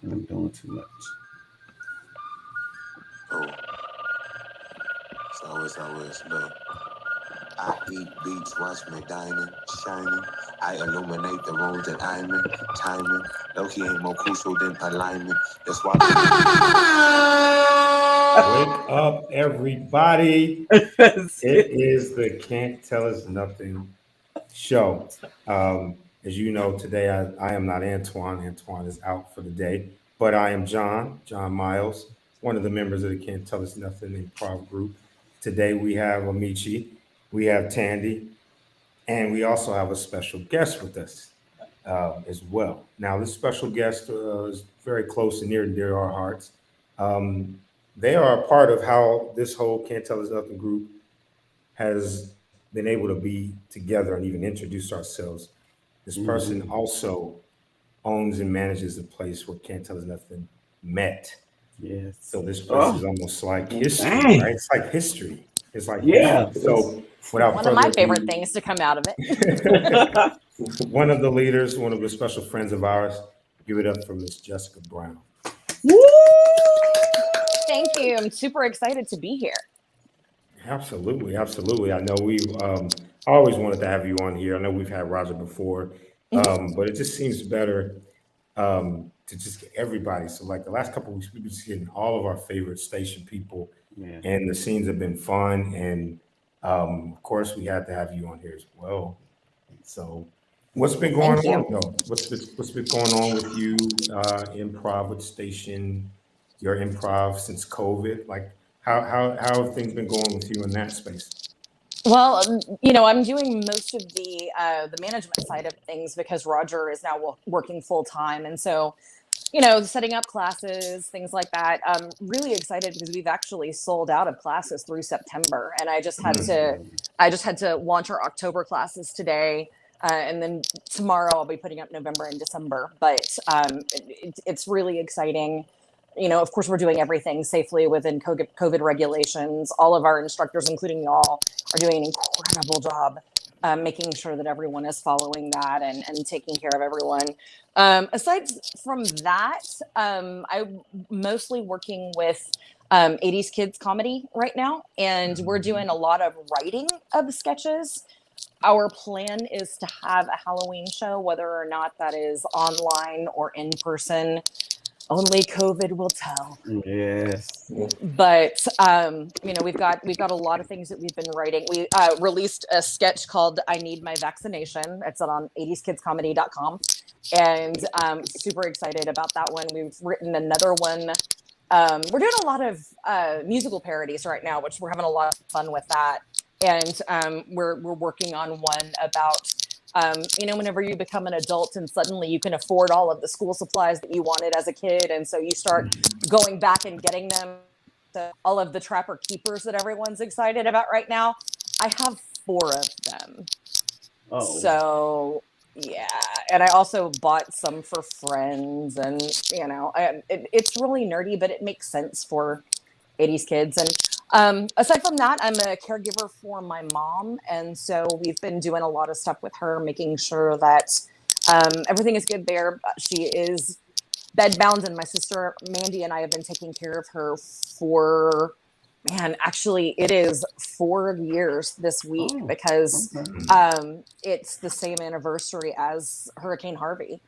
I'm doing too much. Oh, it's always, look. I eat beats, watch me dining, shining. I illuminate the rooms that I'm in, timing. Low-key ain't more crucial than alignment. That's why. Wake up, everybody. It is the Can't Tell Us Nothing show. As you know, today I am not Antoine. Antoine is out for the day, but I am John Myles, one of the members of the Can't Tell Us Nothing improv group. Today we have Amechi, we have Tandi, and we also have a special guest with us as well. Now, this special guest is very close and near and dear to our hearts. Um, they are a part of how this whole Can't Tell Us Nothing group has been able to be together and even introduce ourselves. This person also owns and manages the place where Can't Tell Us Nothing met. Yes. So this place is almost like history, Dang. right? It's like history. It's like Yeah. history. So without One of further my ado, favorite things to come out of it. one of the leaders, one of the special friends of ours, give it up for Miss Jessica Brown. Woo! Thank you. I'm super excited to be here. Absolutely, absolutely. I know we've always wanted to have you on here. I know we've had Roger before, but it just seems better to just get everybody. So, like the last couple of weeks, we've been getting all of our favorite station people, Yeah. and the scenes have been fun. And of course, we had to have you on here as well. So, what's been going Thank you. on though? What's been going on with you, improv with station, your improv since COVID? Like, how have things been going with you in that space? Well, I'm doing most of the management side of things because Roger is now working full time, and so setting up classes, things like that. I'm really excited because we've actually sold out of classes through September, and I just had to launch our October classes today. And then tomorrow I'll be putting up November and December, but it's really exciting. Of course, we're doing everything safely within COVID regulations. All of our instructors, including y'all, are doing an incredible job making sure that everyone is following that and taking care of everyone. Aside from that, I'm mostly working with 80s kids comedy right now, and we're doing a lot of writing of sketches. Our plan is to have a Halloween show, whether or not that is online or in person. Only COVID will tell. Yes. But we've got a lot of things that we've been writing. We released a sketch called "I Need My Vaccination." It's on 80skidcomedy.com, and super excited about that one. We've written another one. We're doing a lot of musical parodies right now, which we're having a lot of fun with that. And we're working on one about whenever you become an adult and suddenly you can afford all of the school supplies that you wanted as a kid, and so you start going back and getting them. So all of the Trapper Keepers that everyone's excited about right now, I have 4 of them. Oh. So yeah, and I also bought some for friends, and it's really nerdy, but it makes sense for 80s kids. And aside from that, I'm a caregiver for my mom, and so we've been doing a lot of stuff with her, making sure that everything is good there. She is bedbound, and my sister Mandy and I have been taking care of her for, actually it is 4 years this week, because it's the same anniversary as Hurricane Harvey.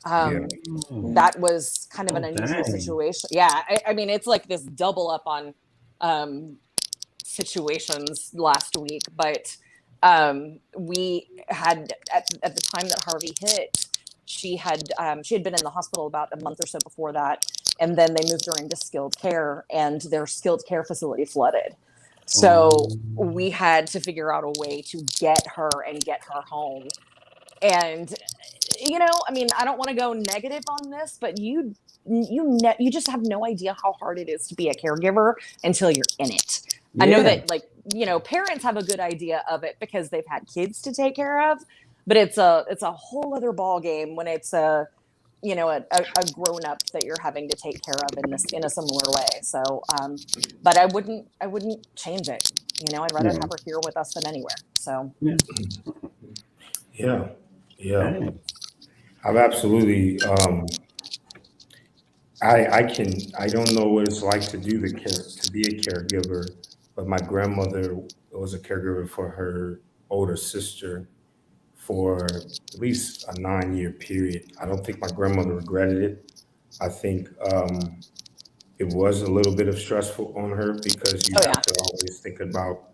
That was kind of an unusual situation. Yeah, I mean, it's like this double up on situations last week, but we had at the time that Harvey hit, she had been in the hospital about a month or so before that, and then they moved her into skilled care, and their skilled care facility flooded. So we had to figure out a way to get her home. And I don't want to go negative on this, but you just have no idea how hard it is to be a caregiver until you're in it. Yeah. I know that parents have a good idea of it because they've had kids to take care of, but it's a whole other ball game when it's a grown up that you're having to take care of in a similar way. So, but I wouldn't change it. I'd rather have her here with us than anywhere. So. Yeah. I've absolutely I don't know what it's like to to be a caregiver, but my grandmother was a caregiver for her older sister for at least a 9-year period. I don't think my grandmother regretted it. I think it was a little bit of stressful on her because you Oh have yeah, to always think about,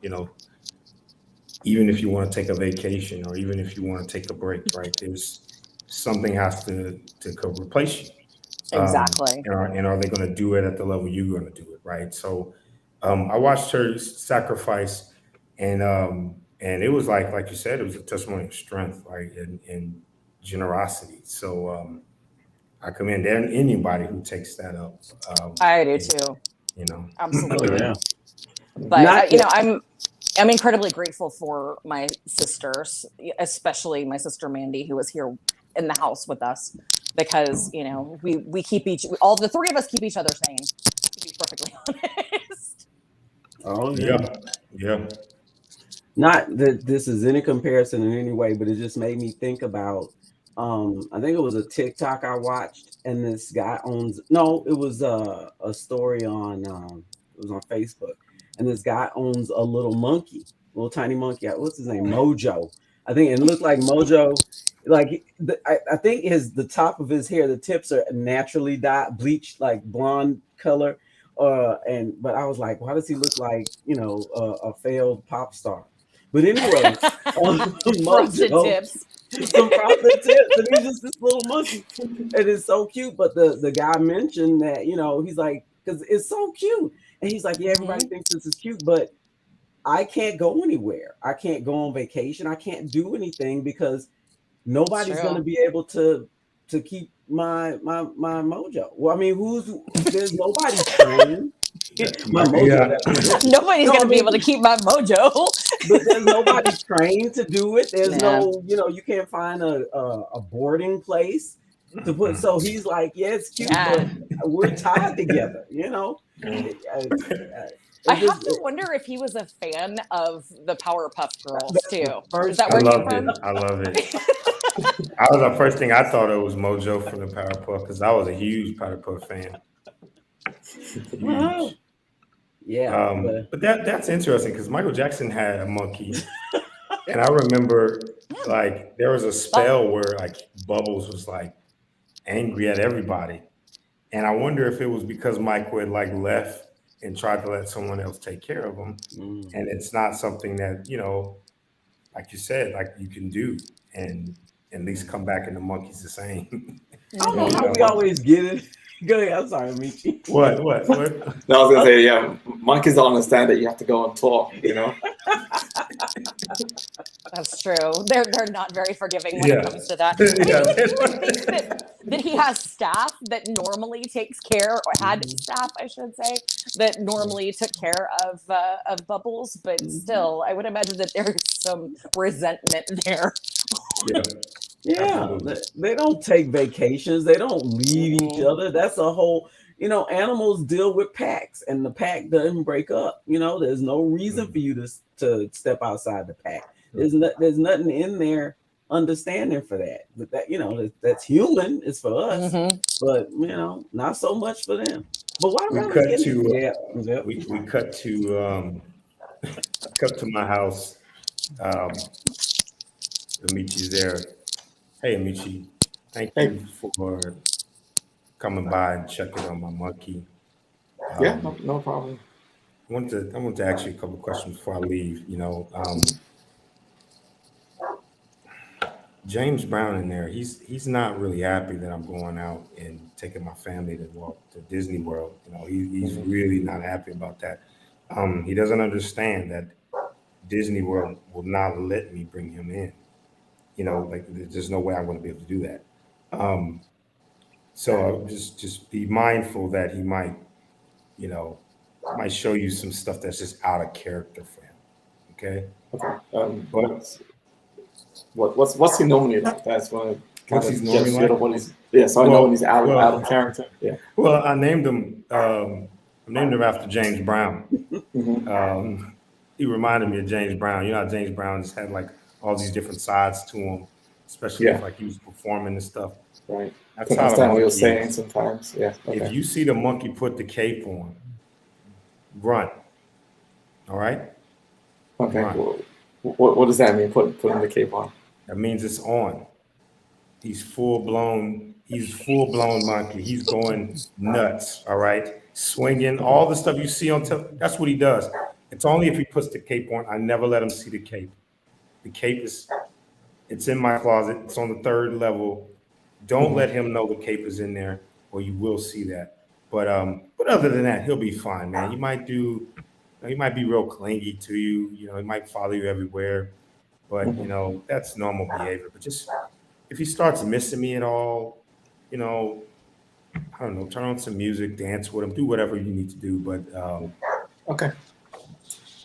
even if you want to take a vacation or even if you want to take a break, right? There's something has to replace you. exactly. And are they going to do it at the level you're going to do it, right? So I watched her sacrifice, and it was like you said, it was a testimony of strength, right, and generosity. So I commend anybody who takes that up. I do And, too. you know, Oh Absolutely. yeah. But Not you know, that, I'm incredibly grateful for my sisters, especially my sister Mandy, who was here in the house with us, because you know we keep all the three of us keep each other sane. To be perfectly honest. oh yeah. yeah, yeah, Not that this is any comparison in any way, but it just made me think about I think it was a TikTok I watched, and this guy owns no, it was a story on it was on Facebook, and this guy owns a little monkey, little tiny monkey. What's his name? Mojo. I think it looked like Mojo. Like I think the top of his hair, the tips are naturally dyed, bleached like blonde color. But I was like, why does he look like a failed pop star? But anyway, Frosted Mojo, tips. some frosted tips, and he's just this little monkey. It is so cute. But the guy mentioned that he's like, because it's so cute, and he's like, yeah, everybody Mhm. thinks this is cute, but I can't go anywhere. I can't go on vacation. I can't do anything because It's nobody's going to true. be able to keep my mojo. Well, I mean, there's nobody trained. My mojo. yeah. Nobody's No, I gonna be mean, able to keep my mojo. but there's nobody trained to do it. There's Man, no, you can't find a boarding place to put. So he's like, yeah, it's cute, yeah. but we're tied together. It, I it have just to wonder if he was a fan of the Powerpuff Girls that's the too. Is first that I where it thing. came loved from? it. I love it. The first thing I thought it was Mojo from the Powerpuff because I was a huge Powerpuff fan. Wow. Huge. Yeah, but But that's interesting because Michael Jackson had a monkey, and I remember Yeah. like there was a spell where like Bubbles was like angry at everybody, and I wonder if it was because Michael had like left and tried to let someone else take care of him, mm, and it's not something that like you said, like you can do and at least come back and the monkey's the same. I don't know Mhm. how we always get it. Go ahead. I'm sorry, Michi. What? No, I was gonna say, yeah, monkeys don't understand that you have to go and talk, That's true. They're not very forgiving when Yeah. it comes to that. I mean, you would think Yeah. that he has staff that normally takes care, or had Mhm. staff, I should say, that normally took care of Bubbles. But Mhm. still, I would imagine that there's some resentment there. Yeah. Yeah, Absolutely. they don't take vacations. They don't leave each Mhm. other. That's a whole, animals deal with packs, and the pack doesn't break up. There's no reason for you to step outside the pack. There's nothing in there understanding for that. But that's human. It's for us, Mhm. but not so much for them. But why We are we cut getting? to Yeah, yep. we cut to my house. Amechi's there. Hey Amechi, thank Hey, you for coming by and checking on my monkey. yeah, Um, no problem. I want to ask you a couple of questions before I leave. James Brown in there, he's not really happy that I'm going out and taking my family to walk to Disney World. He's Mhm. really not happy about that. He doesn't understand that Disney World will not let me bring him in. Like there's no way I'm going to be able to do that. Um, so just be mindful that he you know, might show you some stuff that's just out of character for him. Okay, Okay. but What's he normally like? That's when I kind what's of he's get a normally feel like? of so I know when he's out Well, of character. Yeah. well, I named him. I named him after James Brown. Hmm. He reminded me of James Brown. You know how James Brown just had like all these different sides to him, especially if Yeah. like he was performing and stuff. Right. That's couldn't how the understand what he was monkey saying is. sometimes. Yeah. If Okay. you see the monkey put the cape on, run. All right? Okay. Run. What does that mean? Putting the cape on. That means it's on. He's full blown monkey. He's going nuts. All right, swinging all the stuff you see on television. That's what he does. It's only if he puts the cape on. I never let him see the cape. The cape it's in my closet. It's on the 3rd level. Don't let him know the cape is in there, or you will see that. But other than that, he'll be fine, man. He might be real clingy to you. You know, he might follow you everywhere. But you know, that's normal behavior. But just if he starts missing me at all, you know, I don't know, turn on some music, dance with him, do whatever you need to do. But Okay.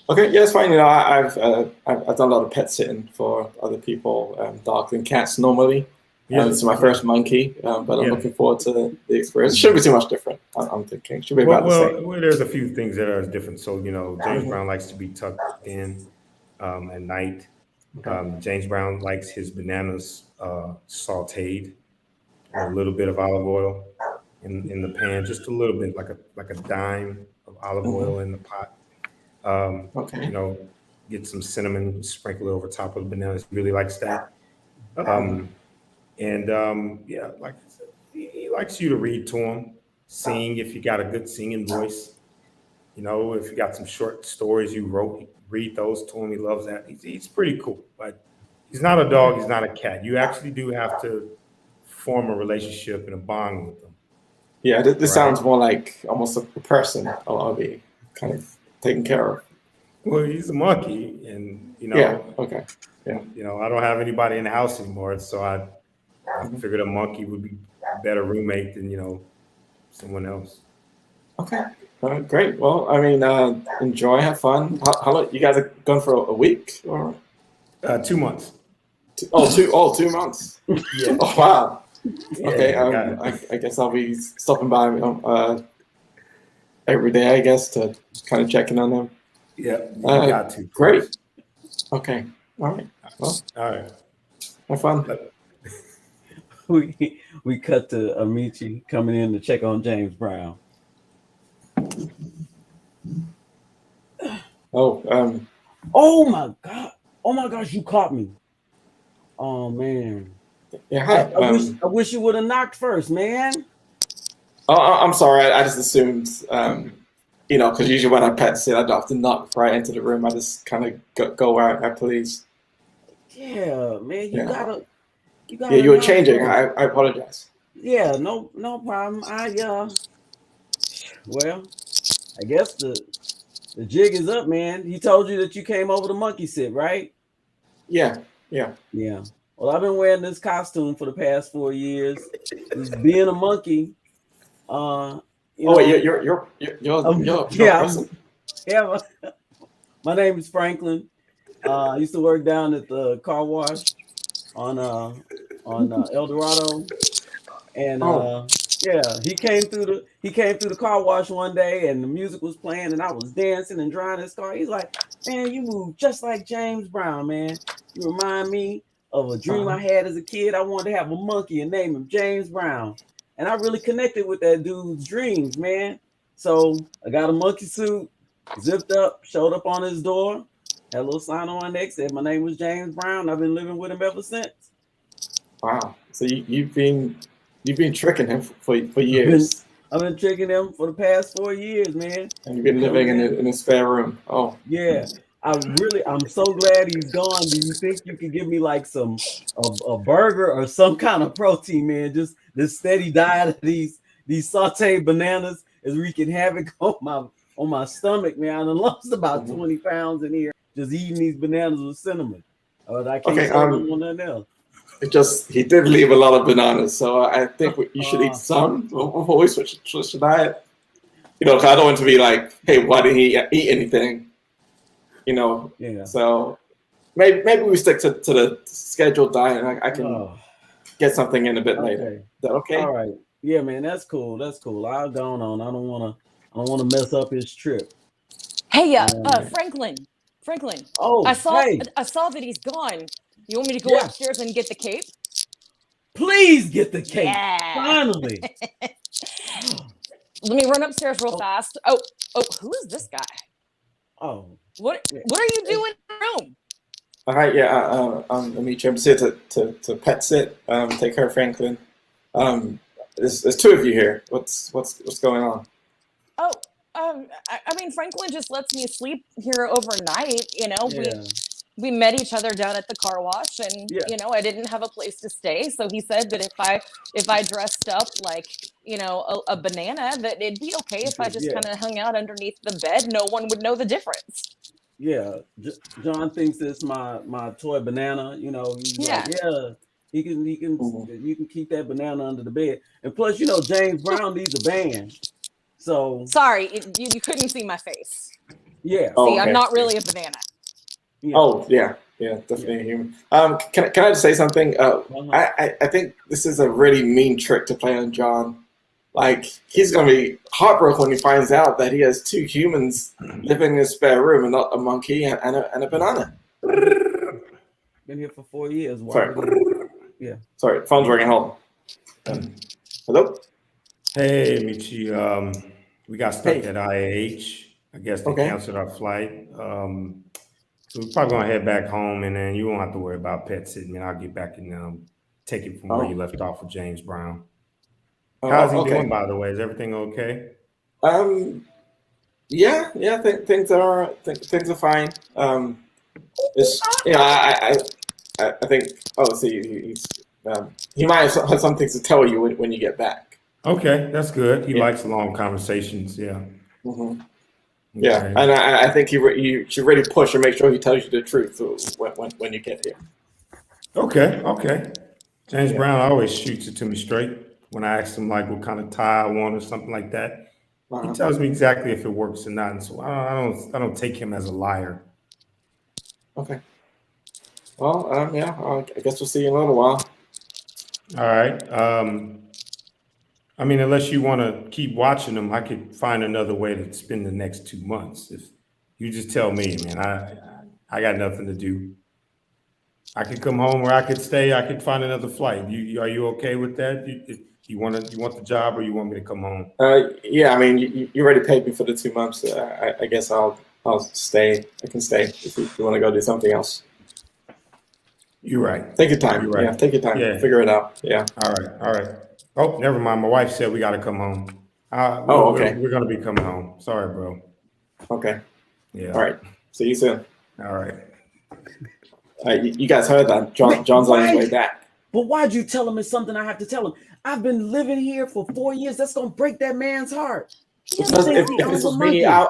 Okay, yeah, it's fine. You know, I've done a lot of pet sitting for other people, dogs and cats normally. yeah, This is my first monkey, but I'm Yeah. looking forward to the experience. It shouldn't be too much different. I'm thinking should be about the same. well, there's a few things that are different. So you know, James Brown likes to be tucked in at night. James Brown likes his bananas sautéed, a little bit of olive oil in the pan, just a little bit, like a dime of olive oil in the pot. Okay. You know, get some cinnamon, sprinkle it over top of the bananas. He really likes that. Yeah, like I said, he likes you to read to him, sing if you got a good singing voice. You know, if you got some short stories you wrote, read those to him. He loves that. He's pretty cool, but he's not a dog. He's not a cat. You actually do have to form a relationship and a bond with them. Yeah, this Right. sounds more like almost a person I'll be kind of taking care of. Well, he's a monkey, and you know, Yeah. Okay. you know, I don't have anybody in the house anymore, so I figured a monkey would be a better roommate than, you know, someone else. Okay. Great. Well, I mean, enjoy, have fun. How long? You guys are gone for a week or? 2 months. 2 months. Yeah. Oh wow. Yeah, Okay. I guess I'll be stopping by every day, I guess, to kind of checking on them. Yeah, you got to. Great. Okay. All right. Well, All right. have fun. We cut to Amechi coming in to check on James Brown. Oh, Oh my god! Oh my gosh! You caught me. Oh man! yeah. Hi. I wish you would have knocked first, man. I'm sorry. I just assumed, you know, because usually when I pet sit, I don't have to knock before I enter the room. I just kind of go where I please. Yeah, man. You gotta. Yeah, you were knock changing. first. I apologize. Yeah, no problem. Well, I guess the jig is up, man. He told you that you came over to monkey sit, right? Yeah. Yeah. Well, I've been wearing this costume for the past 4 years. Just being a monkey. Wait, you're a person? Yeah. My name is Franklin. I used to work down at the car wash on El Dorado, and he came through the car wash one day, and the music was playing, and I was dancing and drying his car. He's like, "Man, you move just like James Brown, man. You remind me of a dream I had as a kid. I wanted to have a monkey and name him James Brown." And I really connected with that dude's dreams, man. So I got a monkey suit, zipped up, showed up on his door, had a little sign on my neck, said my name was James Brown. I've been living with him ever since. Wow. So you've been tricking him for years. I've been tricking him for the past 4 years, man. And you've been living in a spare room. Oh. Yeah. I'm so glad he's gone. Do you think you could give me like a burger or some kind of protein, man? Just this steady diet of these sauteed bananas is wreaking havoc on my stomach, man. I lost about 20 pounds in here just eating these bananas with cinnamon. I can't say on nothing else. He did leave a lot of bananas, so I think you should eat some before we switch the diet. You know, 'cause I don't want to be like, hey, why didn't he eat anything? You know, yeah. So maybe we stick to the scheduled diet. And I can get something in a bit later. Is that okay? All right. Yeah, man, that's cool. I'll go on. I don't wanna mess up his trip. Hey, Franklin. Oh, I saw that he's gone. You want me to go upstairs and get the cape? Please get the cake. Yeah. Finally. Let me run upstairs real fast. Oh, who is this guy? Oh. What are you doing in the room? All right, yeah, Amechi, I'm just here to pet sit, take care of Franklin. There's two of you here. What's going on? Oh, I mean, Franklin just lets me sleep here overnight. You know, we met each other down at the car wash, and you know, I didn't have a place to stay, so he said that if I dressed up like, you know, a banana, that it'd be okay if I just kind of hung out underneath the bed. No one would know the difference. Yeah, John thinks it's my toy banana. You know, he's like, he can you can keep that banana under the bed. And plus, you know, James Brown needs a band. So sorry, you couldn't see my face. Yeah. See, I'm not really a banana. Yeah. Oh yeah, definitely a human. Can I just say something? I think this is a really mean trick to play on John. Like, he's gonna be heartbroken when he finds out that he has two humans living in his spare room and not a monkey and a banana. Been here for 4 years. Sorry. Yeah. Sorry, phone's ringing. Hold on. Hello. Hey, Amechi. We got stuck at IAH. I guess they canceled our flight. So we're probably gonna head back home, and then you won't have to worry about pet sitting. And I'll get back and take it from where you left off with James Brown. How's he doing, by the way? Is everything okay? Yeah. Things are fine. It's I think. Oh, see, he might have some things to tell you when you get back. Okay, that's good. He likes long conversations. Yeah. Mm-hmm. Yeah, and I think you should really push and make sure he tells you the truth when you get here. Okay. James Brown always shoots it to me straight. When I ask him like what kind of tie I want or something like that, he tells me exactly if it works or not. And so I don't take him as a liar. Okay. Well, I guess we'll see you in a little while. All right. I mean, unless you want to keep watching them, I could find another way to spend the next 2 months. If you just tell me, man, I got nothing to do. I could come home or I could stay. I could find another flight. Are you okay with that? You want the job, or you want me to come home? Yeah, I mean, you already paid me for the 2 months. I guess I'll stay. I can stay if you want to go do something else. You're right. Take your time. You're right. Yeah, take your time. Yeah. Figure it out. Yeah. All right. Oh, never mind. My wife said we got to come home. Okay. We're going to be coming home. Sorry, bro. Okay. Yeah. All right. See you soon. All right. You guys heard that. John's on his way back. But why'd you tell him it's something I have to tell him? I've been living here for 4 years. That's going to break that man's heart. Because if this was me, I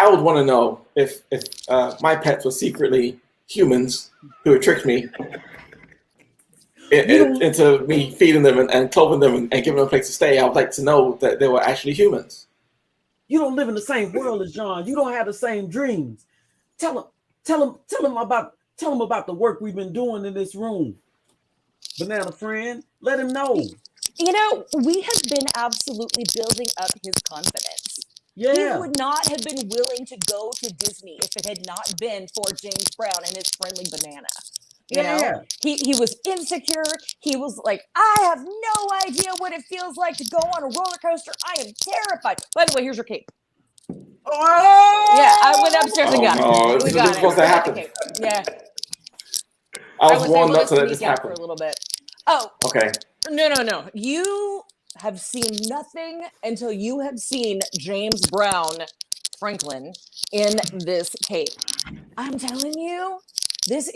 would want to know if my pets were secretly humans who had tricked me into me feeding them and clothing them and giving them a place to stay. I would like to know that they were actually humans. You don't live in the same world as John. You don't have the same dreams. Tell him about the work we've been doing in this room. Banana friend, let him know. You know, we have been absolutely building up his confidence. Yeah. He would not have been willing to go to Disney if it had not been for James Brown and his friendly banana. You know, he was insecure. He was like, I have no idea what it feels like to go on a roller coaster. I am terrified. By the way, here's your cape. Oh! Yeah, I went upstairs and got it. We got it. Supposed to happen. Yeah. I was warmed up to let this happen for a little bit. Oh. Okay. No. You have seen nothing until you have seen James Brown Franklin in this cape. I'm telling you, this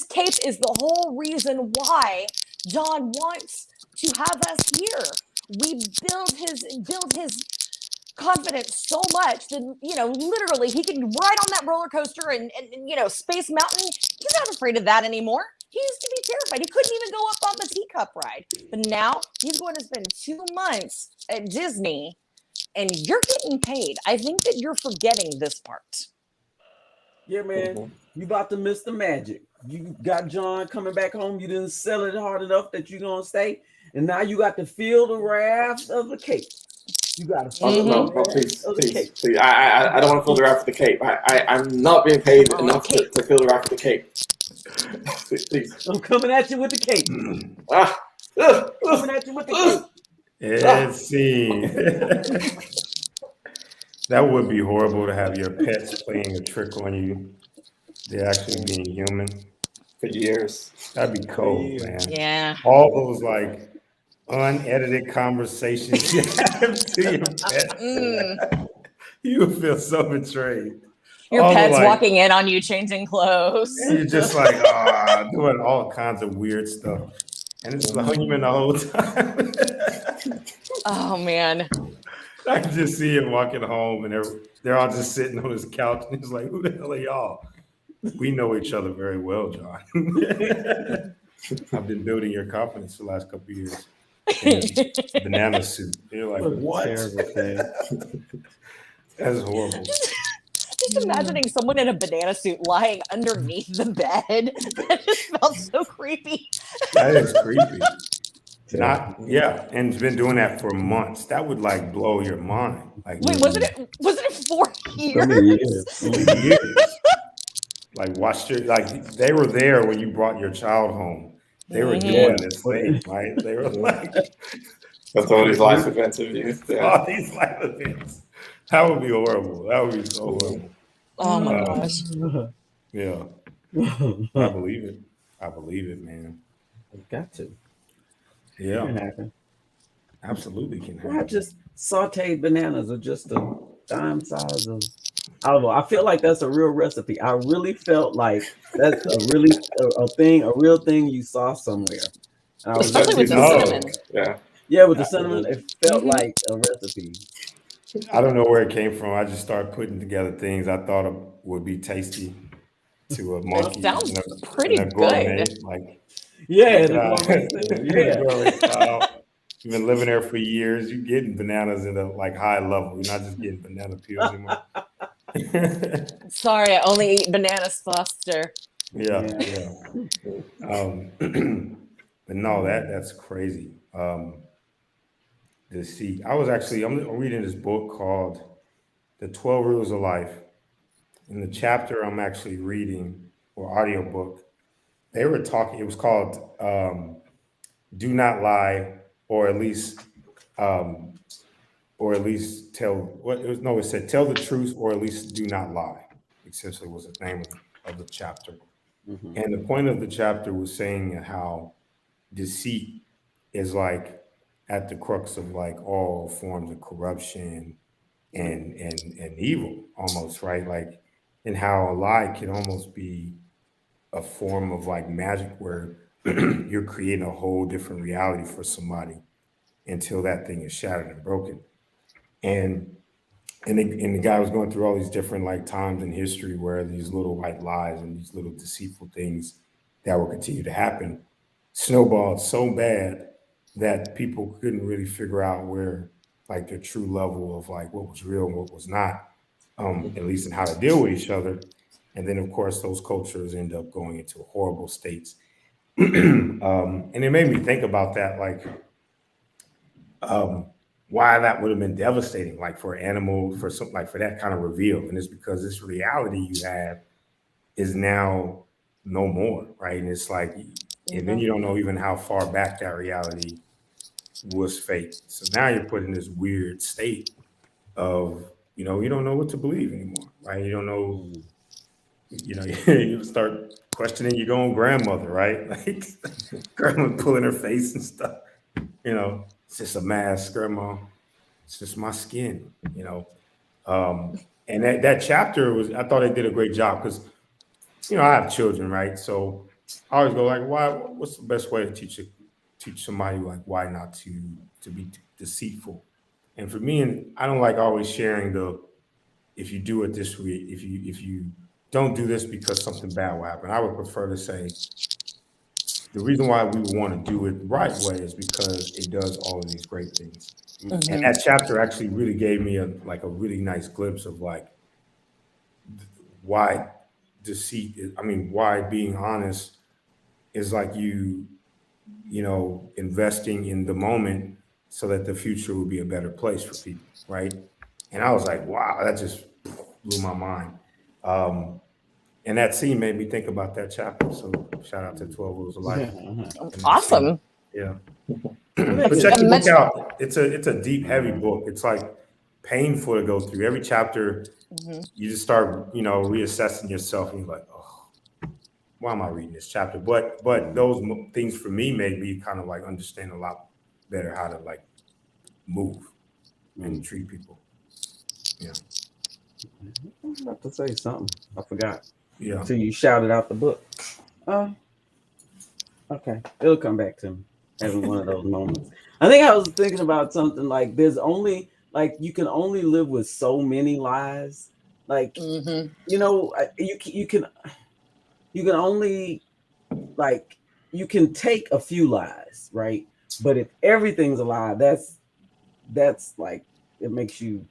cape is the whole reason why John wants to have us here. We build his confidence so much that, you know, literally he can ride on that roller coaster and you know, Space Mountain. He's not afraid of that anymore. He used to be terrified. He couldn't even go up on the teacup ride. But now he's going to spend 2 months at Disney and you're getting paid. I think that you're forgetting this part. Yeah, man. You about to miss the magic. You got John coming back home. You didn't sell it hard enough that you're going to stay. And now you got to feel the wrath of the cape. You got to feel please. I don't want to feel the wrath of the cape. I'm not being paid enough to feel the wrath of the cape. Please. I'm coming at you with the cape. Coming at you with the It's seen. That would be horrible to have your pets playing a trick on you. They're actually being human. For years. That'd be cold, man. Yeah. All those like unedited conversations you have to your pets. You would feel so betrayed. Your All the, pet's like, walking in on you changing clothes. and you're just like, doing all kinds of weird stuff. And it's the human the whole time. Oh man. I can just see him walking home and they're all just sitting on his couch and he's like, who the hell are y'all? We know each other very well, John. I've been building your confidence for the last couple of years. In a banana suit. You're like, what? Terrible thing. That's horrible. Just imagining someone in a banana suit lying underneath the bed. That just felt so creepy. That is creepy. And it's been doing that for months. That would like blow your mind. Like, Wait, wasn't it 4 years? years. Like they were there when you brought your child home. They were doing this thing, right? They were like, that's all these life events of you. All these life events. That would be horrible. That would be so horrible. Oh my gosh. Yeah. I believe it. I believe it, man. I've got to. Yeah. It can happen. Absolutely can Why happen. just sauteed bananas are just a dime size of, I don't know. I feel like that's a real recipe. I really felt like that's a real thing you saw somewhere. And I was Especially with the cinnamon. Yeah, with the cinnamon, it felt like a recipe. I don't know where it came from. I just started putting together things I thought would be tasty to a monkey. It sounds pretty gourmet, good. Like, Gourmet style. You've been living there for years. You're getting bananas at a like high level. You're not just getting banana peels anymore. Sorry, I only eat bananas Foster. Yeah. But no, that's crazy. Deceit. I'm reading this book called The 12 Rules of Life. In the chapter I'm actually reading, or audiobook, they were talking, it was called Do Not Lie, or at least tell it said tell the truth, or at least do not lie, essentially was the name of the chapter. Mm-hmm. And the point of the chapter was saying how deceit is like at the crux of like all forms of corruption and evil almost, right? Like, and how a lie can almost be a form of like magic where you're creating a whole different reality for somebody until that thing is shattered and broken. And the guy was going through all these different like times in history where these little white lies and these little deceitful things that will continue to happen snowballed so bad that people couldn't really figure out where like the true level of like what was real and what was not, at least in how to deal with each other. And then of course those cultures end up going into horrible states. And it made me think about that, like why that would have been devastating, like for an animal, for something like for that kind of reveal. And it's because this reality you have is now no more, right? And it's like, and then you don't know even how far back that reality was fake. So now you're put in this weird state of, you don't know what to believe anymore, right? You don't know, you start questioning your own grandmother, right? Like grandma pulling her face and stuff, it's just a mask, grandma. It's just my skin, And that chapter I thought they did a great job because, I have children, right? So I always go like, what's the best way to teach somebody like why not to be deceitful? And for me, and I don't like always sharing if you do it this way, if you don't do this because something bad will happen. I would prefer to say the reason why we want to do it the right way is because it does all of these great things. Mm-hmm. And that chapter actually really gave me a really nice glimpse of like why deceit is, why being honest is like investing in the moment so that the future will be a better place for people, right? And I was like, wow, that just blew my mind. And that scene made me think about that chapter. So shout out to 12 Rules of Life. Awesome. Yeah. Well, But check the book Much- out. It's a deep, heavy book. It's like painful to go through. Every chapter, you just start, reassessing yourself, and you're like, oh, why am I reading this chapter? But those things for me made me kind of like understand a lot better how to like move and treat people. Yeah. I was about to say something. I forgot. Yeah. So you shouted out the book. Okay. It'll come back to me. Having one of those moments. I think I was thinking about something like there's only like you can only live with so many lies. Like you can only like you can take a few lies, right? But if everything's a lie, that's like it makes you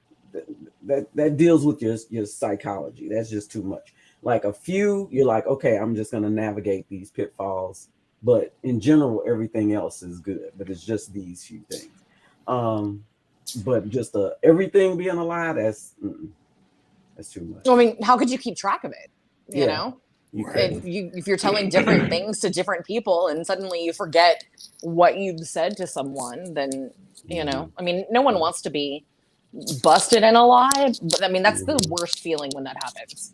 that deals with your psychology. That's just too much. Like a few, you're like, okay, I'm just gonna navigate these pitfalls. But in general, everything else is good. But it's just these few things. But just everything being a lie, that's too much. I mean, how could you keep track of it? You Yeah. know, You if you're telling different things to different people, and suddenly you forget what you've said to someone, then I mean, no one wants to be busted in a lie. But I mean, that's the worst feeling when that happens.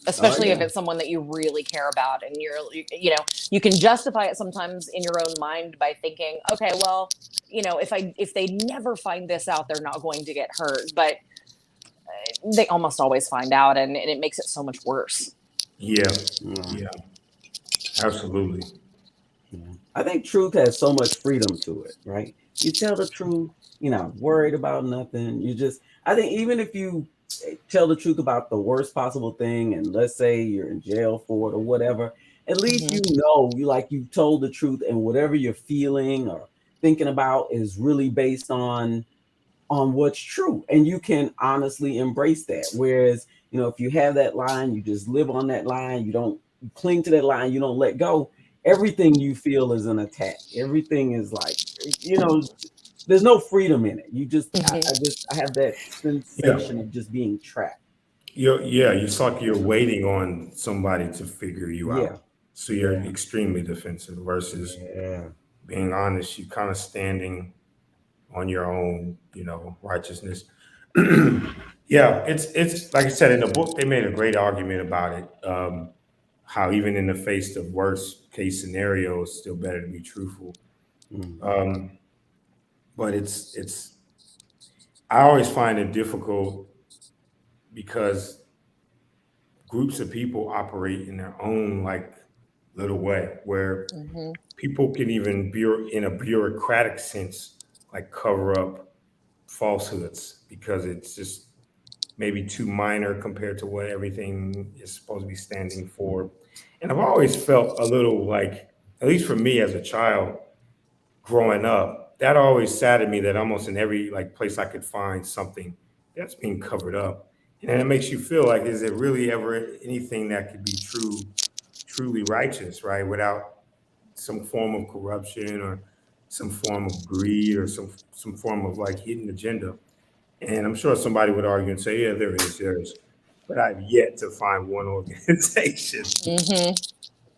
Especially if it's someone that you really care about, and you can justify it sometimes in your own mind by thinking, okay, well, if they never find this out, they're not going to get hurt, but they almost always find out, and it makes it so much worse. Yeah, absolutely. I think truth has so much freedom to it, right? You tell the truth, you're not worried about nothing. I think even if you tell the truth about the worst possible thing, and let's say you're in jail for it or whatever, at least you've told the truth, and whatever you're feeling or thinking about is really based on what's true, and you can honestly embrace that. Whereas if you have that line, you just live on that line, you cling to that line, you don't let go, everything you feel is an attack. Everything is like there's no freedom in it. You just I have that sensation of just being trapped. It's like you're waiting on somebody to figure you out. So you're extremely defensive versus being honest. You kind of standing on your own, righteousness. It's like I said in the book, they made a great argument about it. How even in the face of worst case scenarios, it's still better to be truthful. But I always find it difficult because groups of people operate in their own like little way where people can even in a bureaucratic sense, like cover up falsehoods because it's just maybe too minor compared to what everything is supposed to be standing for. And I've always felt a little like, at least for me as a child growing up, that always saddened me that almost in every like place I could find something that's being covered up. And it makes you feel like, is it really ever anything that could be truly righteous, right? Without some form of corruption or some form of greed or some form of like hidden agenda. And I'm sure somebody would argue and say, yeah, there is. But I've yet to find one organization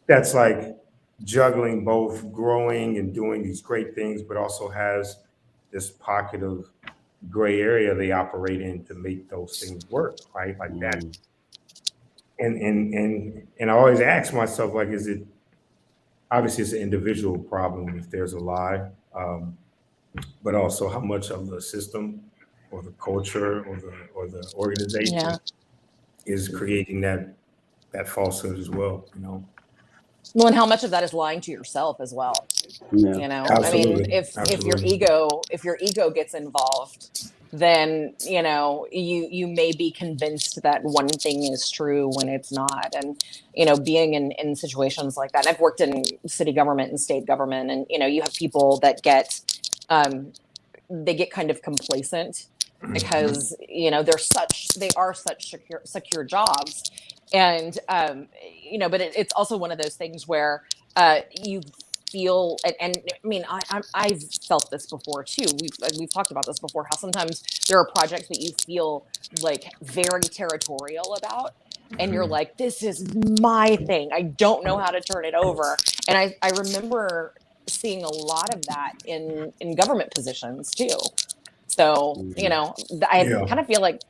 that's like juggling both growing and doing these great things, but also has this pocket of gray area they operate in to make those things work, right? Like that. And I always ask myself, like, is it obviously it's an individual problem if there's a lie, but also how much of the system or the culture or the organization is creating that falsehood as well, Well, and how much of that is lying to yourself as well. Absolutely. I mean, if your ego gets involved, then you may be convinced that one thing is true when it's not. And being in situations like that, and I've worked in city government and state government, and you have people that get kind of complacent because they are such secure jobs. And but it's also one of those things where you feel, and I mean, I've felt this before too. We've talked about this before. How sometimes there are projects that you feel like very territorial about, and you're like, "This is my thing. I don't know how to turn it over." And I remember seeing a lot of that in government positions too. So, you know, I kind of feel like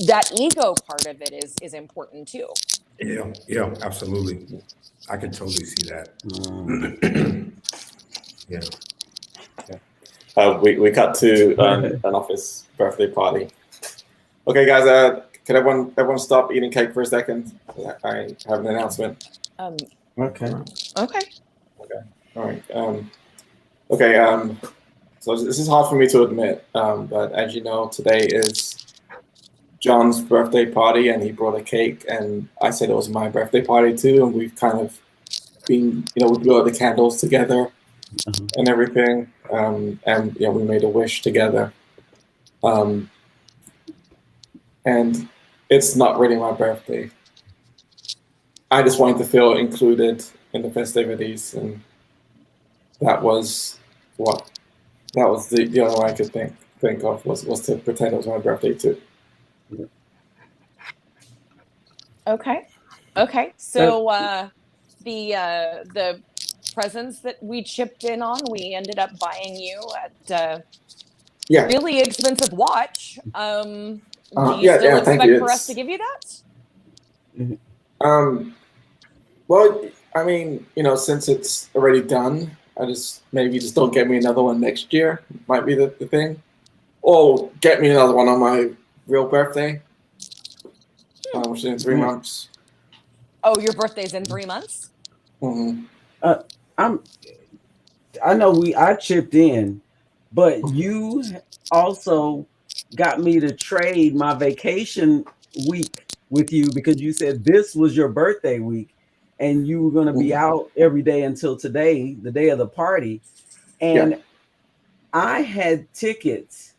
that ego part of it is important too. Yeah, absolutely. I can totally see that. Yeah. We cut to an office birthday party. Okay, guys, can everyone stop eating cake for a second? I have an announcement. Okay. All right. Okay. So this is hard for me to admit, but as you know, today is John's birthday party, and he brought a cake, and I said it was my birthday party too, and we've kind of been, we blew out the candles together and everything, and we made a wish together, and it's not really my birthday. I just wanted to feel included in the festivities, and that was the only way I could think of was to pretend it was my birthday too. Okay. So the presents that we chipped in on, we ended up buying you at really expensive watch. Do you still expect for us to give you that? Well, I mean, since it's already done, I just don't get me another one next year. Might be the thing, or get me another one on my real birthday, which is in 3 months. Oh, your birthday's in 3 months? Mm-hmm. I know I chipped in, but you also got me to trade my vacation week with you because you said this was your birthday week and you were going to be out every day until today, the day of the party. And I had tickets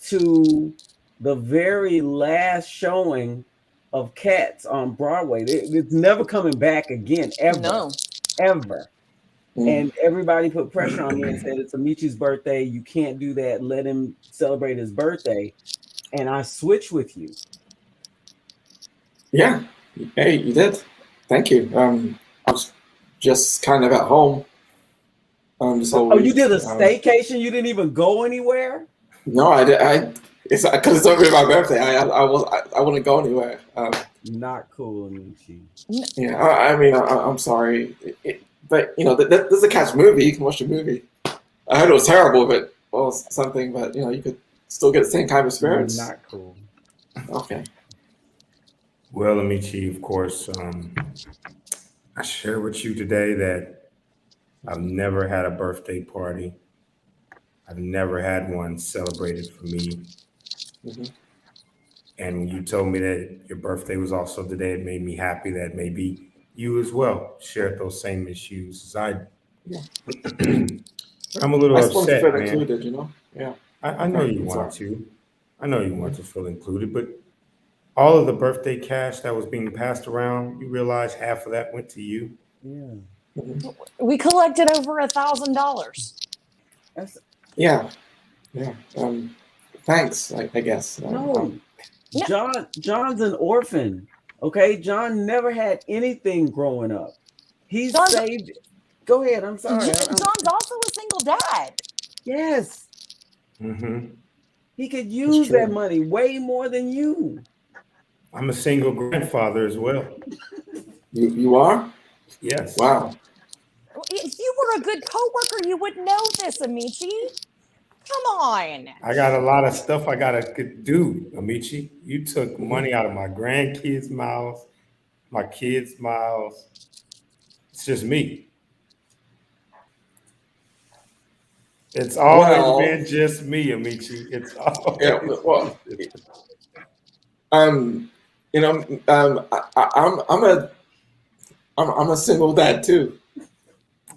to the very last showing of Cats on Broadway. It's never coming back again, ever. And everybody put pressure on me and said, it's Amechi's birthday. You can't do that. Let him celebrate his birthday. And I switched with you. Yeah. Hey, you did. Thank you. I was just kind of at home. You did a staycation? You didn't even go anywhere? No, I did. It's because it's over my birthday. I wouldn't go anywhere. Not cool, Amechi. Yeah, I mean, I'm sorry, but there's a Cats movie. You can watch the movie. I heard it was terrible, or something. But you could still get the same kind of experience. Not cool. Okay. Well, Amechi, of course, I share with you today that I've never had a birthday party. I've never had one celebrated for me. Mm-hmm. And when you told me that your birthday was also today, it made me happy that maybe you as well shared those same issues as I do. Yeah. I'm a little upset, man. Included, Yeah. I know you want to. I know you want to feel included, but all of the birthday cash that was being passed around, you realize half of that went to you. Yeah. Mm-hmm. We collected over $1,000. Yeah. Thanks, I guess. No. John's an orphan. Okay, John never had anything growing up. He's saved. Go ahead. I'm sorry. John's also a single dad. Yes. Mm-hmm. He could use that money way more than you. I'm a single grandfather as well. You are? Yes. Wow. If you were a good coworker, you would know this, Amechi. Come on. I got a lot of stuff I gotta do, Amechi. You took money out of my grandkids' mouths, my kids' mouths. It's just me. It's always been just me, Amechi. It's always I'm a single dad too.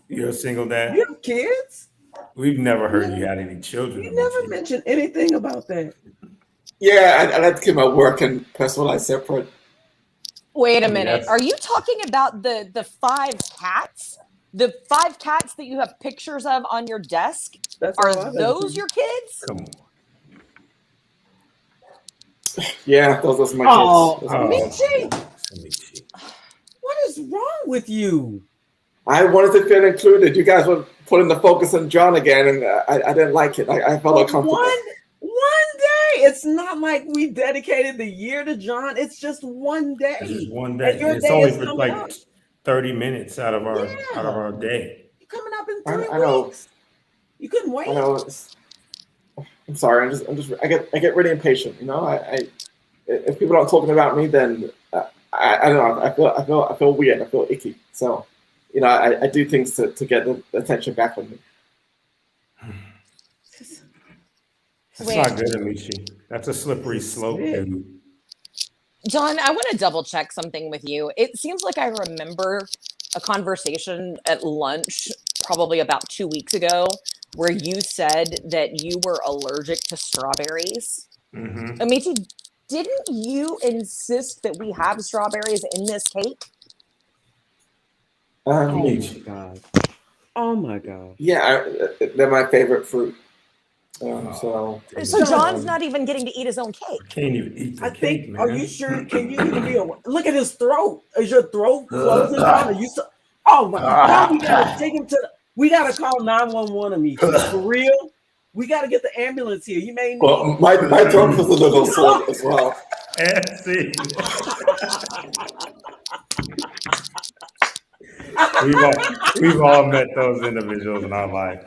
You're a single dad? You have kids? We've never heard you had any children. You never mentioned anything about that. Yeah, I like to keep my work and personal life separate. Wait a minute. Yes. Are you talking about the 5 cats? The 5 cats that you have pictures of on your desk? Are those your kids? Come on. Yeah, those are my kids. Amechi! What is wrong with you? I wanted to feel included. You guys were putting the focus on John again, and I didn't like it. I felt uncomfortable. One day. It's not like we dedicated the year to John. It's just one day. It's just one day. And your It's day only is for coming like up. 30 minutes out of our day. You're coming up in 3 I know. weeks. You couldn't wait. I know. I'm sorry. I get really impatient. You know. If people aren't talking about me, then I don't know. I feel weird. I feel icky. So, you know, I do things to get the attention back on me. That's not good, Amechi. That's a slippery slope, dude. John, I want to double check something with you. It seems like I remember a conversation at lunch probably about 2 weeks ago where you said that you were allergic to strawberries. Mm-hmm. Amechi, didn't you insist that we have strawberries in this cake? Oh my god. Yeah, they're my favorite fruit. So John's not even getting to eat his own cake. Can't even eat the I cake, think. man. Are you sure? Can you even be? Look at his throat. Is your throat closing down? Are you? Oh my god! We gotta take him to. We gotta call 911 Amechi. For real. We gotta get the ambulance here. You may need. Well, my throat was a little sore as well. And see. We've all met those individuals in our life.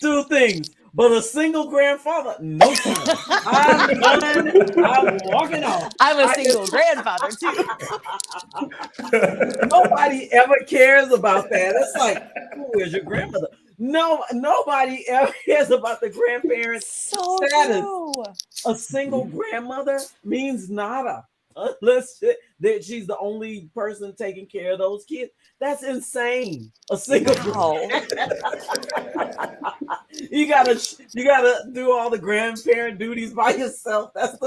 Two things, but a single grandfather, no sir. I'm walking off. I'm a single grandfather too. Nobody ever cares about that. It's like, who is your grandmother? No, nobody ever cares about the grandparents' status. True. A single grandmother means nada. Unless she's the only person taking care of those kids. That's insane. A single you gotta do all the grandparent duties by yourself. That's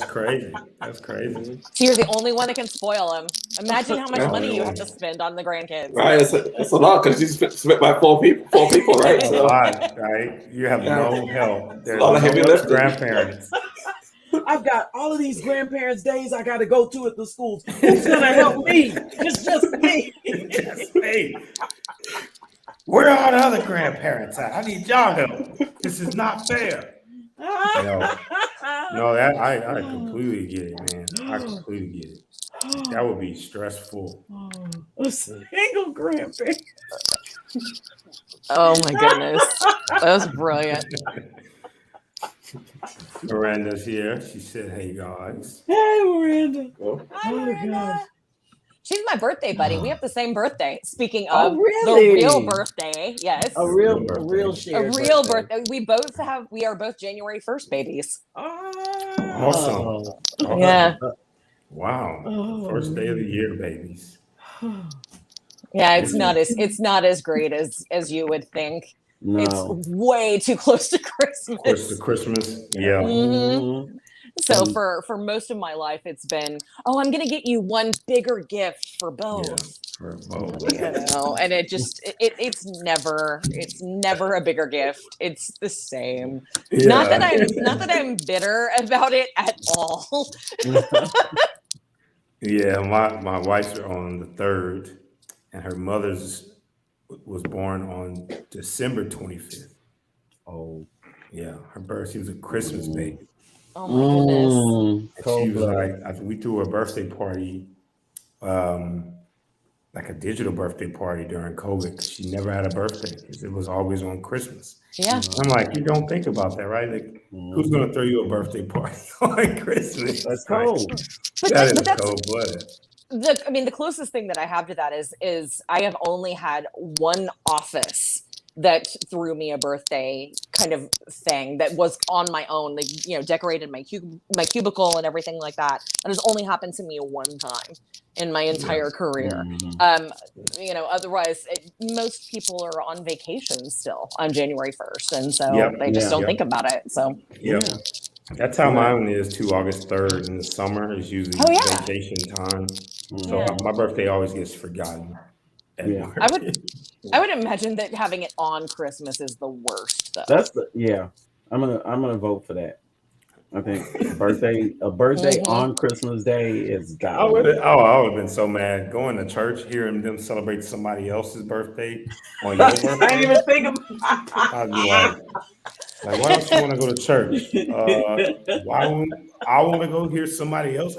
crazy. That's crazy. So you're the only one that can spoil them. Imagine how much money you have to spend on the grandkids. Right, it's a lot because you spent by four people, right? A lot, right? You have no help. There's a lot of heavy lifting. Grandparents. I've got all of these grandparents' days I got to go to at the schools. Who's gonna help me? It's just me. Just me. Where are the other grandparents at? I need y'all help. This is not fair. No, that I completely get it, man. I completely get it. That would be stressful. A single grandparent. Oh my goodness, that was brilliant. Miranda's here. She said, "Hey guys." Hey, Miranda. Hi, Miranda. She's my birthday buddy. We have the same birthday. Speaking Oh, of really? the real birthday, yes, A real shared birthday. We are both January 1st babies. Awesome. Yeah. Wow. First day of the year, babies. Yeah, it's not as great as you would think. No. It's way too close to Christmas. Close to Christmas. Yeah. Mm-hmm. So for most of my life, it's been, I'm gonna get you one bigger gift for both. Yeah, for both. And it's never a bigger gift. It's the same. Yeah. Not that I'm bitter about it at all. Yeah, my wife's are on the 3rd, and her mother's was born on December 25th. Oh, yeah, her birth. She was a Christmas baby. Oh my goodness! She was like, we threw a birthday party, like a digital birthday party during COVID, because she never had a birthday because it was always on Christmas. Yeah, I'm like, you don't think about that, right? Like, who's gonna throw you a birthday party on Christmas? That's cold. That is cold-blooded. The closest thing that I have to that is I have only had one office that threw me a birthday kind of thing that was on my own. They, decorated my cubicle and everything like that. And it's only happened to me one time in my entire career. Otherwise, most people are on vacation still on January 1st, and so they just don't think about it. So that's how mine is too. August 3rd in the summer is usually vacation time. So my birthday always gets forgotten. Yeah. I would imagine that having it on Christmas is the worst, though. I'm gonna vote for that. I think a birthday on Christmas Day is I would have been so mad going to church, hearing them celebrate somebody else's birthday on your birthday. I didn't even think about. I'd be like, why don't you want to go to church? I want to go hear somebody else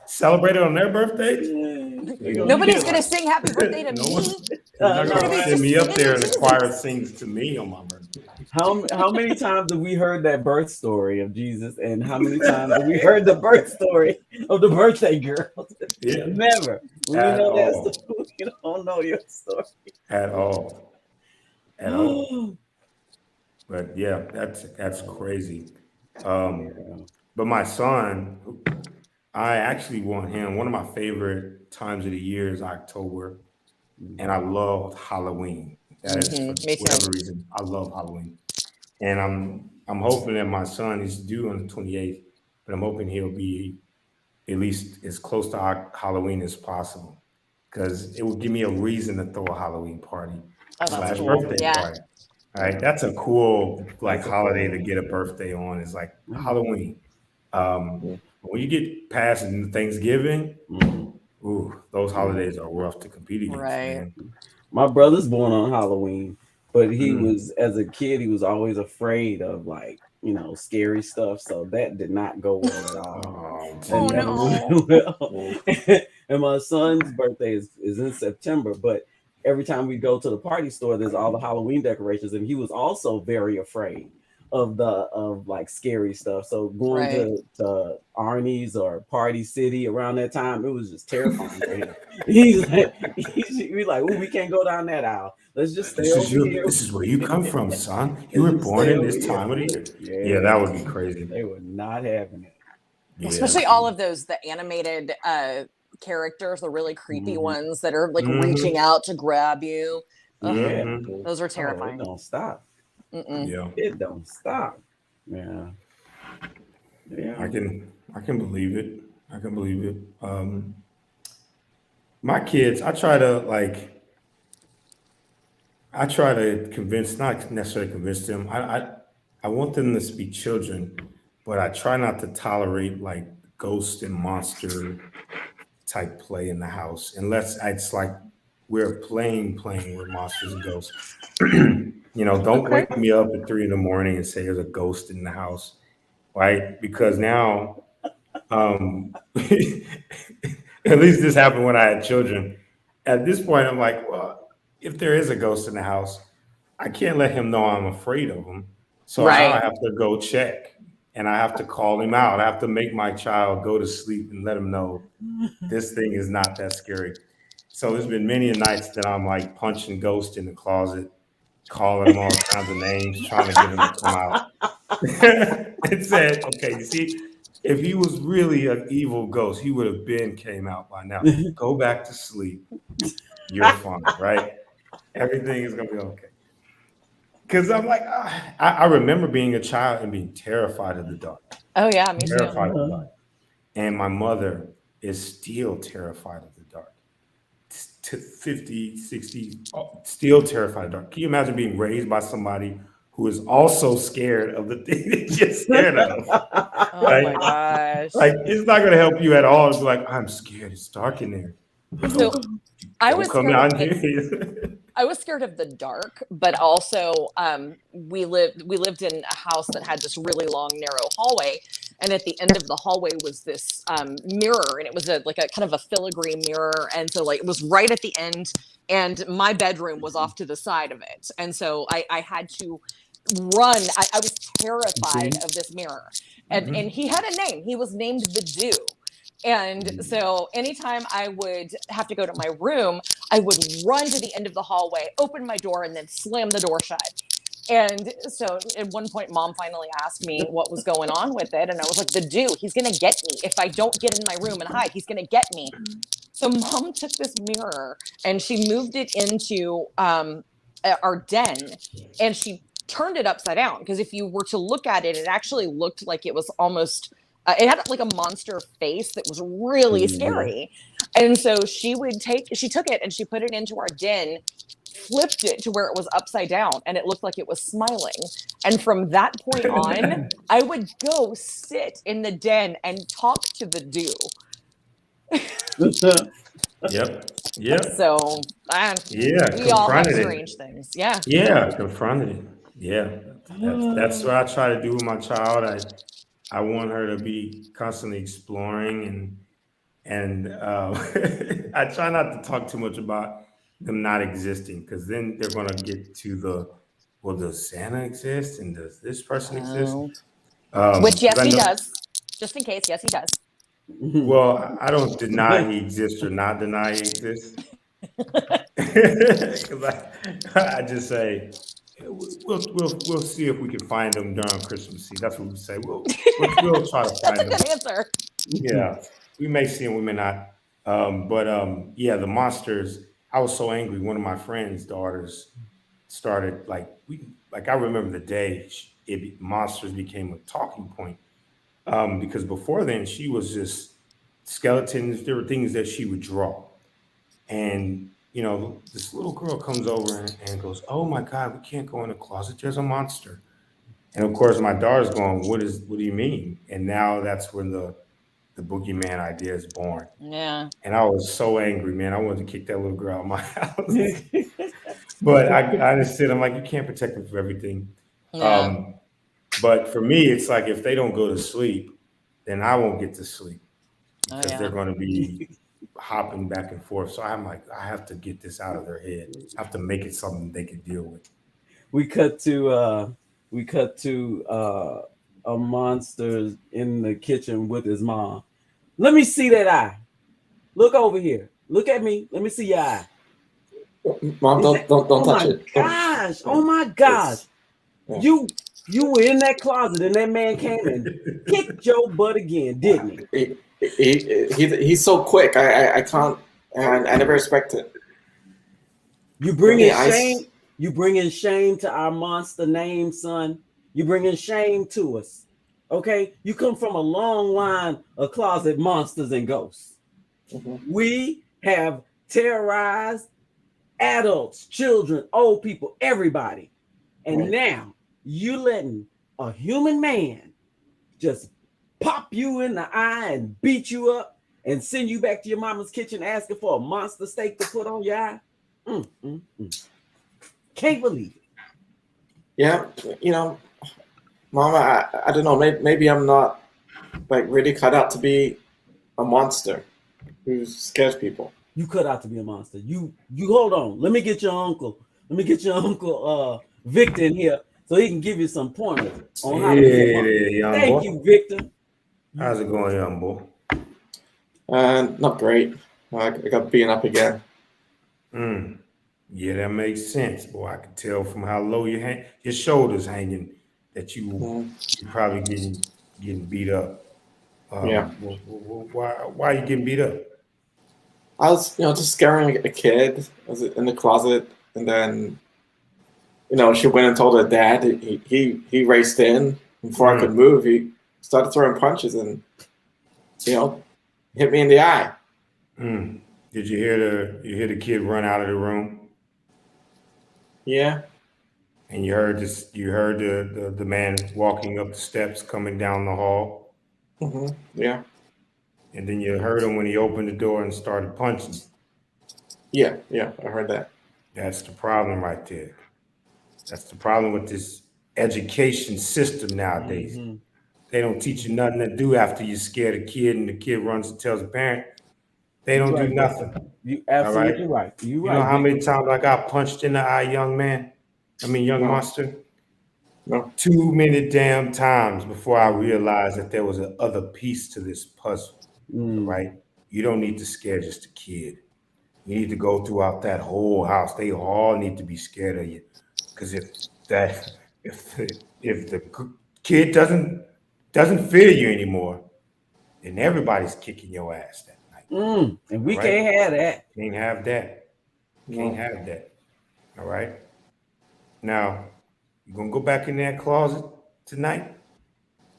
celebrate it on their birthday? Nobody's gonna sing happy birthday to me. They're not gonna send me up there and the choir sings to me on my birthday. How many times have we heard that birth story of Jesus, and how many times have we heard the birth story of the birthday girl? Yeah. Never. We know that story. You don't know your story at all. At all. But yeah, that's crazy. But my son, I actually want him. One of my favorite times of the year is October, and I love Halloween. That is for whatever reason. I love Halloween, and I'm hoping that my son is due on the 28th, but I'm hoping he'll be at least as close to Halloween as possible, because it will give me a reason to throw a Halloween party / birthday party. All right, that's a cool holiday to get a birthday on. Is like Halloween. When you get past Thanksgiving, those holidays are rough to compete against. Right. Man. My brother's born on Halloween, but he was, as a kid, he was always afraid of scary stuff. So that did not go well at all. And my son's birthday is in September, but every time we go to the party store, there's all the Halloween decorations, and he was also very afraid of scary stuff. So going to Arnie's or Party City around that time, it was just terrifying for him. He's like, oh, we can't go down that aisle. Let's just stay over here. This is where you come from, son. You were born in this time of the year. Yeah, that would be crazy. They were not having it. Yeah. Especially all of the animated characters, the really creepy ones that are reaching out to grab you. Those are terrifying. Don't stop. Yeah, it don't stop. Yeah. I can believe it. I can believe it. My kids, I try to convince, not necessarily convince them. I want them to be children, but I try not to tolerate ghost and monster type play in the house, unless it's we're playing with monsters and ghosts. Don't wake me up at 3 a.m. and say there's a ghost in the house, right? Because now, at least this happened when I had children. At this point, I'm like, well, if there is a ghost in the house, I can't let him know I'm afraid of him. So I have to go check, and I have to call him out. I have to make my child go to sleep and let him know this thing is not that scary. So there's been many nights that I'm punching ghosts in the closet, calling them all kinds of names, trying to get him to come out. It said, okay, you see, if he was really an evil ghost, he would have came out by now. Go back to sleep. You're fine, right? Everything is going to be okay. Because I'm I remember being a child and being terrified of the dark. Oh, yeah, me too. Terrified of the dark. And my mother is still terrified of the dark. 50, 60, still terrified of the dark. Can you imagine being raised by somebody who is also scared of the thing that you're scared of? Oh my gosh. It's not going to help you at all. It's I'm scared. It's dark in there. So I was come out here. I was scared of the dark, but also we lived in a house that had this really long, narrow hallway, and at the end of the hallway was this mirror, and it was a kind of a filigree mirror, and so it was right at the end, and my bedroom was off to the side of it, and so I had to run. I was terrified of this mirror, and he had a name. He was named the Dew. And so anytime I would have to go to my room, I would run to the end of the hallway, open my door, and then slam the door shut. And so at one point, Mom finally asked me what was going on with it. And I was like, the Dew, he's going to get me. If I don't get in my room and hide, he's going to get me. So Mom took this mirror and she moved it into our den, and she turned it upside down. Because if you were to look at it, it actually looked like it was almost... it had a monster face that was really scary. And so she took it and she put it into our den, flipped it to where it was upside down and it looked like it was smiling. And from that point on, I would go sit in the den and talk to the dew. Yep. Yep. So we all have strange things. Yeah. Yeah, confronted it. Yeah. That's what I try to do with my child. I want her to be constantly exploring and I try not to talk too much about them not existing, because then they're gonna get to well, does Santa exist and does this person exist? Which yes, he does. Just in case, yes, he does. Well, I don't deny he exists or not deny he exists. Because I just say we'll see if we can find them during Christmas Eve. That's what we say. We'll try to find them. That's a good answer. Yeah, we may see them, we may not. Yeah, the monsters. I was so angry. One of my friend's daughters started I remember the day monsters became a talking point. Because before then she was just skeletons. There were things that she would draw, and this little girl comes over and goes, "Oh my God, we can't go in the closet. There's a monster." And of course, my daughter's going, "What do you mean?" And now that's when the boogeyman idea is born. Yeah. And I was so angry, man. I wanted to kick that little girl out of my house. But I understood. I'm like, you can't protect them from everything. Yeah. But for me, it's like if they don't go to sleep, then I won't get to sleep because they're going to be hopping back and forth. So I'm like, I have to get this out of their head. I have to make it something they can deal with. We cut to a monster in the kitchen with his mom. Let me see that eye. Look over here. Look at me. Let me see your eye. Mom, don't touch it. Oh my gosh. You were in that closet and that man came and kicked your butt again, didn't he? He's so quick. I can't. I never expect it. You bringing shame. You bringing shame to our monster name, son. You bringing shame to us. Okay, you come from a long line of closet monsters and ghosts. Mm-hmm. We have terrorized adults, children, old people, everybody, and now you letting a human man just pop you in the eye and beat you up and send you back to your mama's kitchen asking for a monster steak to put on your eye. Can't believe it. Yeah, Mama, I don't know. Maybe I'm not really cut out to be a monster who scares people. You cut out to be a monster. You hold on. Let me get your uncle. Victor in here so he can give you some pointers on how to be a monster. Thank you, Victor. How's it going, young boy? Not great. I got beaten up again. Yeah, that makes sense, boy. I can tell from how low your shoulders hanging that you're probably getting beat up. Why are you getting beat up? I was, just scaring a kid. I was in the closet, and then, she went and told her dad. He raced in before I could move. He started throwing punches and, hit me in the eye. Did you hear the kid run out of the room? Yeah. And you heard the man walking up the steps, coming down the hall. Mm-hmm. Yeah. And then you heard him when he opened the door and started punching. Yeah, I heard that. That's the problem right there. That's the problem with this education system nowadays. Mm-hmm. They don't teach you nothing to do after you scare the kid and the kid runs and tells the parent. They don't do nothing. You absolutely right. You know how many times I got punched in the eye, young monster? No. Too many damn times before I realized that there was a other piece to this puzzle, right? You don't need to scare just a kid. You need to go throughout that whole house. They all need to be scared of you, because if the kid doesn't fear you anymore, then everybody's kicking your ass that night. And we can't have that. Can't have that. Can't have that. All right. Now, you're going to go back in that closet tonight,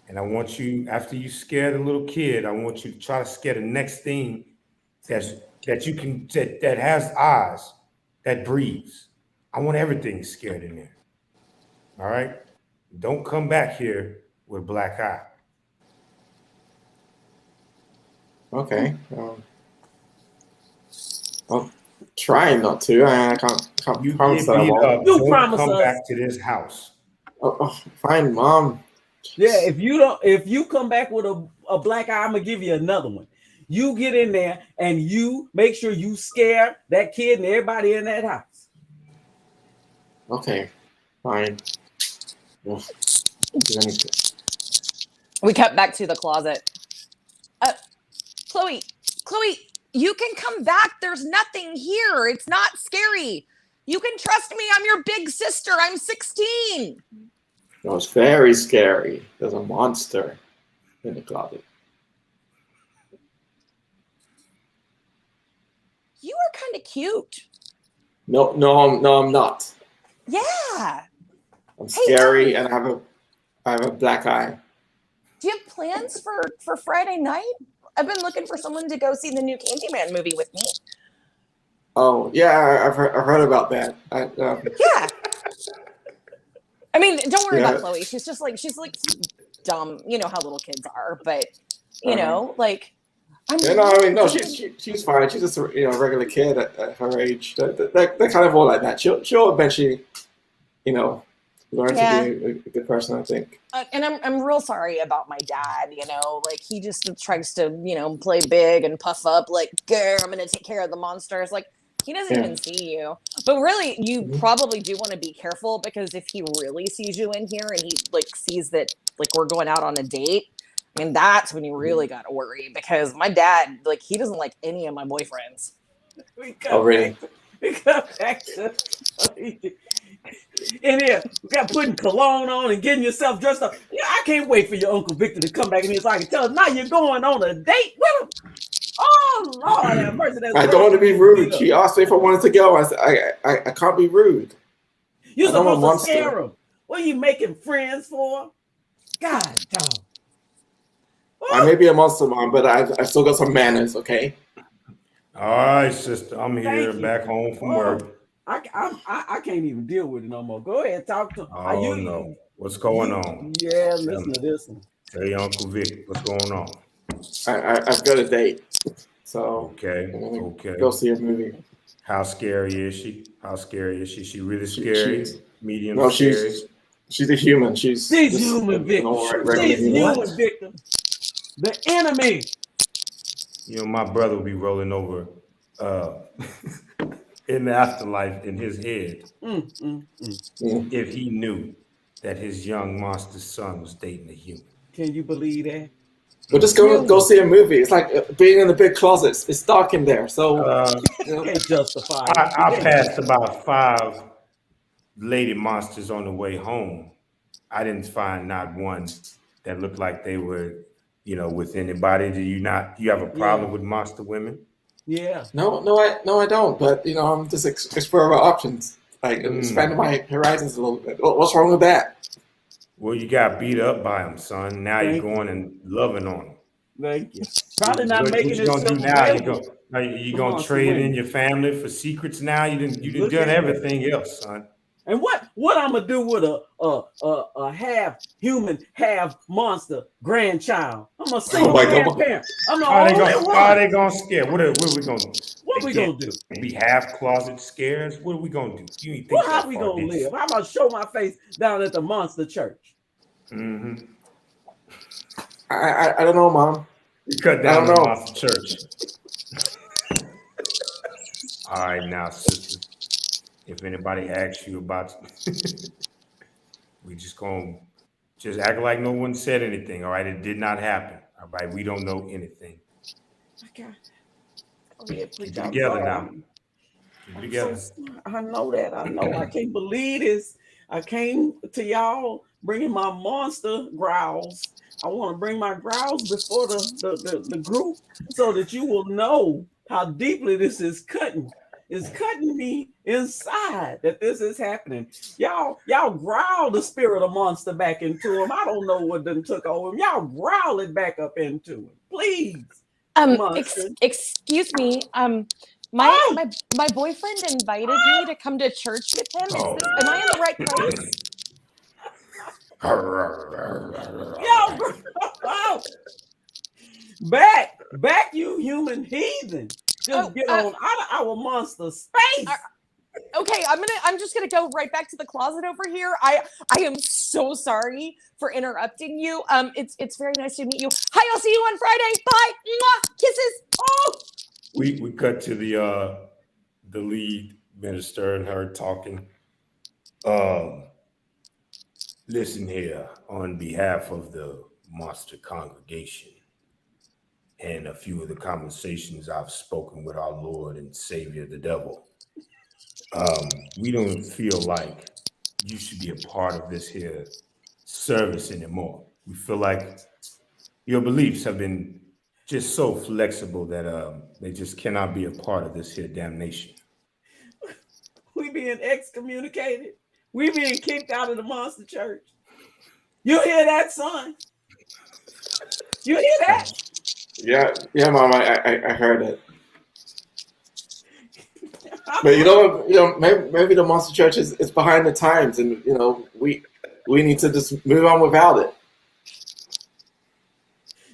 and I want you, after you scare the little kid, I want you to try to scare the next thing that has eyes, that breathes. I want everything scared in there. All right? Don't come back here with a black eye. Okay. I'll try not to. I can't You promise get that I beat won't. up. You Don't promise come us. back to this house. Oh, fine, Mom. Yeah, if you come back with a black eye, I'm gonna give you another one. You get in there and you make sure you scare that kid and everybody in that house. Okay, fine. Ugh. We cut back to the closet. Chloe, you can come back. There's nothing here. It's not scary. You can trust me. I'm your big sister. I'm 16. It was very scary. There's a monster in the closet. You are kind of cute. No, I'm not. Yeah. I'm scary and I have a black eye. Do you have plans for Friday night? I've been looking for someone to go see the new Candyman movie with me. Oh yeah, I've heard about that. Yeah. I mean, don't worry about Chloe. She's like dumb. You know how little kids are, but you know, like. She's fine. She's just a regular kid at her age. They're kind of all like that. She'll eventually, learn to be a good person, I think. And I'm real sorry about my dad. Like he just tries to play big and puff up. Like, girl, I'm gonna take care of the monsters. Like he doesn't even see you. But really, you probably do want to be careful because if he really sees you in here and he sees that we're going out on a date. I mean, that's when you really got to worry because my dad, he doesn't like any of my boyfriends. Really? We come back to in here. We got putting cologne on and getting yourself dressed up. Yeah, I can't wait for your Uncle Victor to come back in here so I can tell him now you're going on a date with him. Oh Lord, have mercy. I don't want to be rude. She asked me if I wanted to go. I said I can't be rude. You're supposed to scare him. What are you making friends for? God dog. I may be a monster, Mom, but I've still got some manners, okay? All right, sister. I'm here back home from work. I can't even deal with it no more. Go ahead, talk to him. Oh, no. What's going on? Yeah, listen to this one. Hey, Uncle Vic, what's going on? I've got a date. So okay. Go see a movie. How scary is she? She really scary? Medium scary? She's a human. She's human, Victor. She's human, Victor. The enemy. My brother will be rolling over in the afterlife in his head if he knew that his young monster son was dating a human. Can you believe that? We're just going to go see a movie. It's like being in the big closets. It's dark in there, so can't justify. I passed about 5 lady monsters on the way home. I didn't find not one that looked like they were, with anybody. Do you have a problem with monster women? Yeah. No, I don't. But I'm just exploring my options, expanding my horizons a little bit. What's wrong with that? Well, you got beat up by him, son. Now you're going and loving on him. Thank you. Probably not making it. What you gonna do now? You gonna trade in your family for secrets now? You done everything else, son. And what I'm gonna do with a half human, half monster grandchild? I'm a single grandparent. I'm the only one. How are they gonna scare? What are we gonna do? What we gonna do? Be half closet scares? What are we gonna do? How we gonna live? How about show my face down at the monster church? Mm-hmm. I don't know, Mom. You cut down the monster church. All right, now, sister. If anybody asks you about we just gonna act like no one said anything. All right, it did not happen. All right, we don't know anything. Okay. Get together now. Get together. I know that. I know. I can't believe this. I came to y'all bringing my monster growls. I want to bring my growls before the group so that you will know how deeply this is cutting. It's cutting me inside that this is happening. Y'all growl the spirit of monster back into him. I don't know what done took over him. Y'all growl it back up into him. Please. Excuse me. My boyfriend invited me to come to church with him. Am I in the right place? Yo, back, you human heathen. Just get on out of our monster space. Okay, I'm just gonna go right back to the closet over here. I am so sorry for interrupting you. It's very nice to meet you. Hi, I'll see you on Friday. Bye. Mwah. Kisses. Oh. We cut to the lead minister and her talking. Listen here, on behalf of the monster congregation and a few of the conversations I've spoken with our Lord and Savior, the devil, we don't feel like you should be a part of this here service anymore. We feel like your beliefs have been just so flexible that they just cannot be a part of this here damnation. We being excommunicated. We being kicked out of the monster church. You hear that, son? You hear that? Yeah, Mom. I heard it. But you know, maybe the monster church is behind the times, and you know, we need to just move on without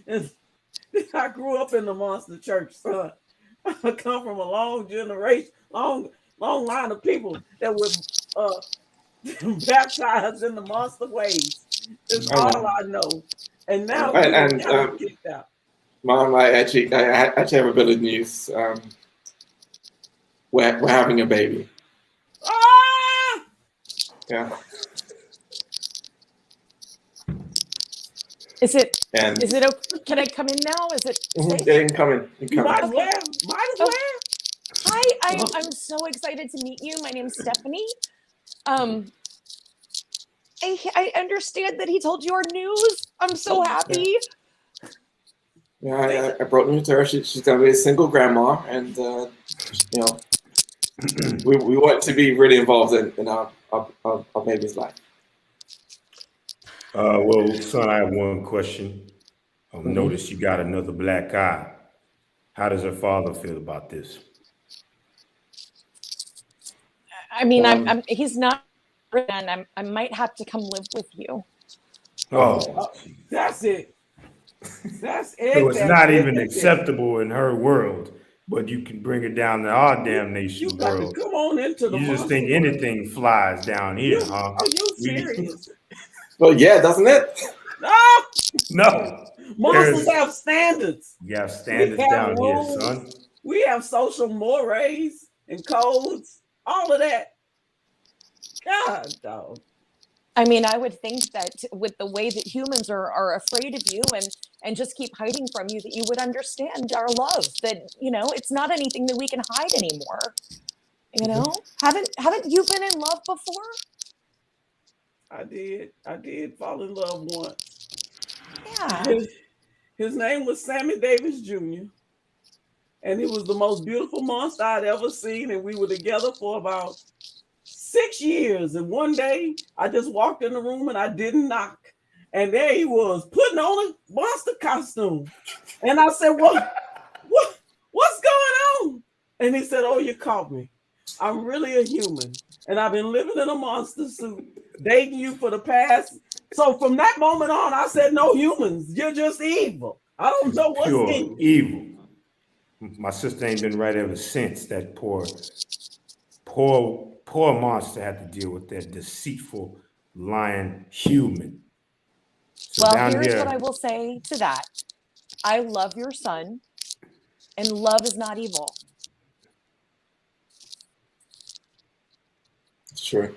it. I grew up in the monster church, son. I come from a long generation, long line of people that were baptized in the monster ways. That's all I know. And now we're kicked out. Mom, I actually have a bit of news. We're having a baby. Ah! Yeah. Is it okay? Can I come in now? Is it safe? Yeah, you can come in. You might as well. Hi, I'm so excited to meet you. My name's Stephanie. I understand that he told you our news. I'm so happy. Yeah, I brought news to her. She's gonna be a single grandma, and you know, we want to be really involved in our baby's life. Well, son, I have one question. Notice you got another black eye. How does her father feel about this? I mean, he's not, and I might have to come live with you. Oh, that's it. That's it. So it's not even acceptable in her world, but you can bring it down to our damnation world. Come on into the. You just think anything flies down here, huh? Are you serious? Well, yeah, doesn't it? No. Monsters have standards. We have standards down rules. Here, son. We have social mores and codes, all of that. God, dog. I mean, I would think that with the way that humans are afraid of you and just keep hiding from you, that you would understand our love. That, you know, it's not anything that we can hide anymore. You know, haven't you been in love before? I did fall in love once. Yeah. His name was Sammy Davis Jr. And he was the most beautiful monster I'd ever seen. And we were together for about 6 years. And one day I just walked in the room and I didn't knock. And there he was putting on a monster costume. And I said, what's going on? And he said, oh, you caught me. I'm really a human. And I've been living in a monster suit, dating you for the past. So from that moment on, I said, no humans. You're just evil. I don't know what's pure evil. My sister ain't been right ever since. That poor monster had to deal with that deceitful, lying human. So well, here's what I will say to that. I love your son, and love is not evil. Sure.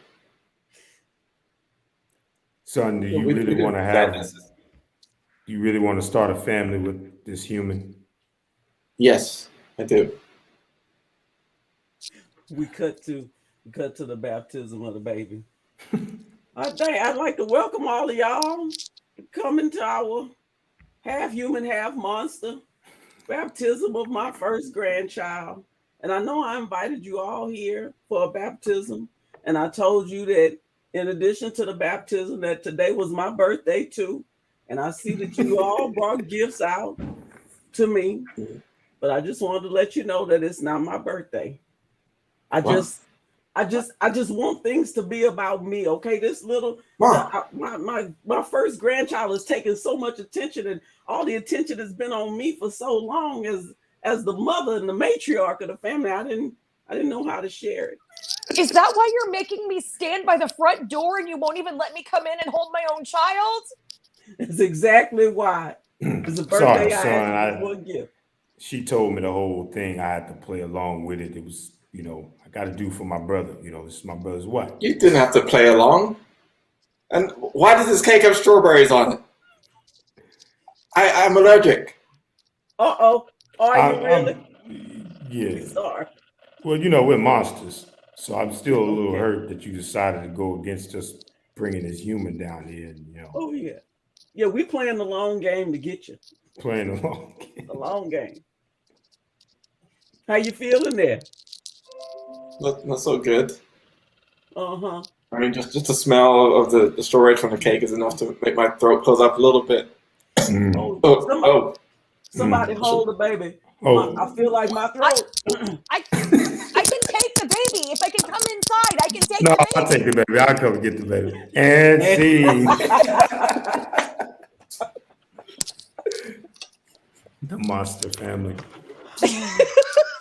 Son, do you really want to have? You really want to start a family with this human? Yes, I do. We cut to the baptism of the baby. I'd like to welcome all of y'all to come into our half human, half monster baptism of my first grandchild. And I know I invited you all here for a baptism. And I told you that in addition to the baptism, that today was my birthday too. And I see that you all brought gifts out to me. but I just wanted to let you know that it's not my birthday. I just want things to be about me. Okay, this little my first grandchild is taking so much attention, and all the attention has been on me for so long as the mother and the matriarch of the family. I didn't know how to share it. Is that why you're making me stand by the front door and you won't even let me come in and hold my own child? It's exactly why. It's a birthday. Sorry, son. I asked for one gift. She told me the whole thing. I had to play along with it. It was, I got to do for my brother. This is my brother's wife. You didn't have to play along. And why does this cake have strawberries on it? I'm allergic. Uh-oh. Are you really? Yeah. Sorry. Well, we're monsters. So I'm still a little hurt that you decided to go against us bringing this human down here. Oh, yeah. Yeah, we playing the long game to get you. Playing the long game. The long game. How you feeling there? Not so good. Uh-huh. I mean, just the smell of the strawberries from the cake is enough to make my throat close up a little bit. Somebody hold the baby. Oh. I feel like my throat. I can take the baby. If I can come inside, I can take the baby. I'll take the baby. I'll come get the baby. And see. The monster family.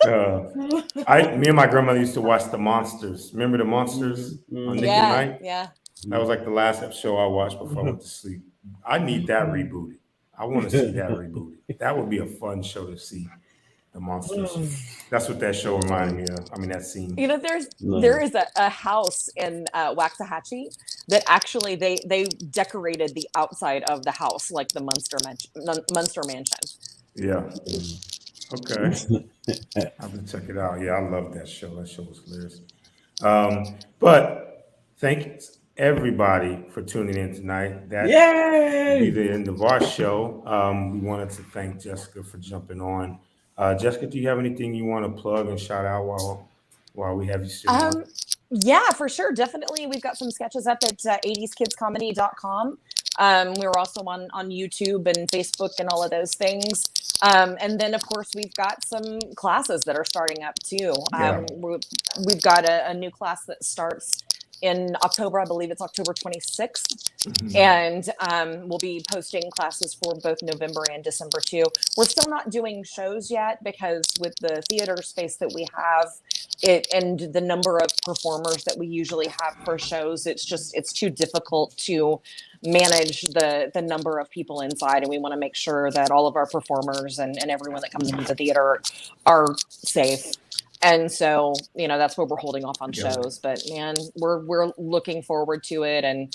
Me and my grandmother used to watch The Monsters. Remember The Monsters on Nick at Night? Yeah. That was like the last show I watched before I went to sleep. I need that rebooted. I want to see that rebooted. That would be a fun show to see. The Monsters. That's what that show reminded me of. I mean, that scene. There is a house in Waxahachie that actually they decorated the outside of the house like the Munster Mansion. Yeah. Okay. I have to check it out. Yeah, I love that show. That show was hilarious. But thanks everybody for tuning in tonight. That will be the end of our show. We wanted to thank Jessica for jumping on. Jessica, do you have anything you want to plug and shout out while we have you sitting on? Yeah, for sure. Definitely. We've got some sketches up at 80skidscomedy.com. We're also on YouTube and Facebook and all of those things. And then, of course, we've got some classes that are starting up, too. We've got a new class that starts in October. I believe it's October 26th. And we'll be posting classes for both November and December, too. We're still not doing shows yet because with the theater space that we have, and the number of performers that we usually have for shows, it's too difficult to manage the number of people inside, and we want to make sure that all of our performers and everyone that comes into the theater are safe. And so, that's where we're holding off on shows. But man, we're looking forward to it, and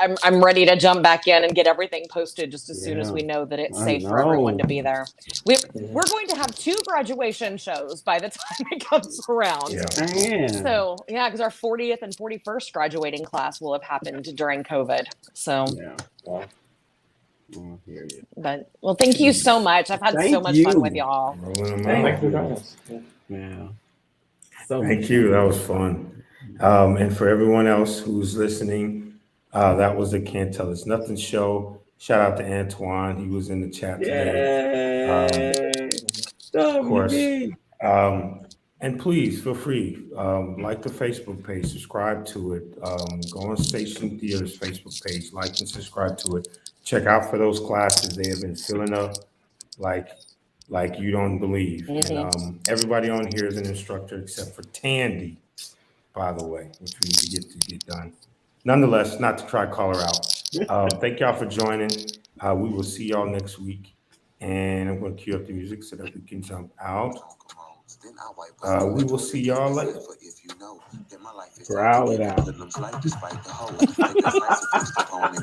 I'm ready to jump back in and get everything posted just as soon as we know that it's safe for everyone to be there. We're going to have 2 graduation shows by the time it comes around. So, because our 40th and 41st graduating class will have happened during COVID. So, but thank you so much. I've had so much fun with y'all. Thank you guys. Thank you. That was fun. And for everyone else who's listening, that was the Can't Tell Us Nothing show. Shout out to Antoine. He was in the chat today. Of course. And please feel free, like the Facebook page, subscribe to it. Go on Station Theater's Facebook page, like and subscribe to it. Check out for those classes. They have been filling up like you don't believe. And everybody on here is an instructor except for Tandi, by the way, which we need to get done. Nonetheless, not to try to call her out. Thank y'all for joining. We will see y'all next week. And I'm going to cue up the music so that we can jump out. We will see y'all later. Growl it out.